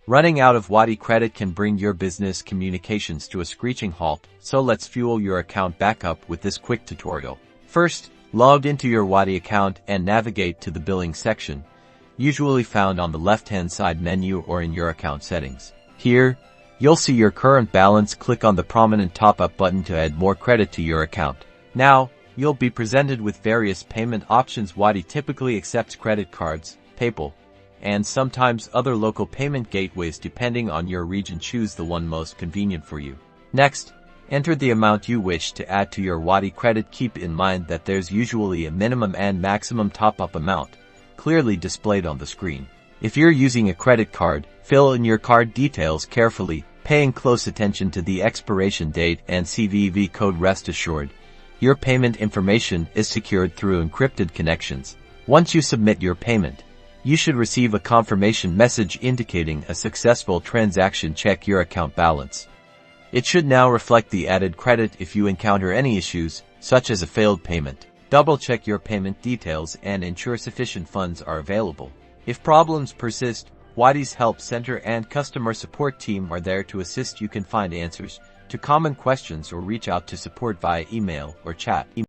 Running out of Wati credit can bring your business communications to a screeching halt, so let's fuel your account back up with this quick tutorial. First, log into your Wati account and navigate to the billing section, usually found on the left-hand side menu or in your account settings. Here, you'll see your current balance. Click on the prominent top-up button to add more credit to your account. Now, you'll be presented with various payment options. Wati typically accepts credit cards, PayPal, and sometimes other local payment gateways depending on your region. Choose the one most convenient for you. Next, enter the amount you wish to add to your Wati credit. Keep in mind that there's usually a minimum and maximum top-up amount, clearly displayed on the screen. If you're using a credit card, fill in your card details carefully, paying close attention to the expiration date and CVV code. Rest assured, your payment information is secured through encrypted connections. Once you submit your payment, you should receive a confirmation message indicating a successful transaction. Check your account balance. It should now reflect the added credit. If you encounter any issues, such as a failed payment, double-check your payment details and ensure sufficient funds are available. If problems persist, Wati's Help Center and customer support team are there to assist. You can find answers to common questions or reach out to support via email or chat.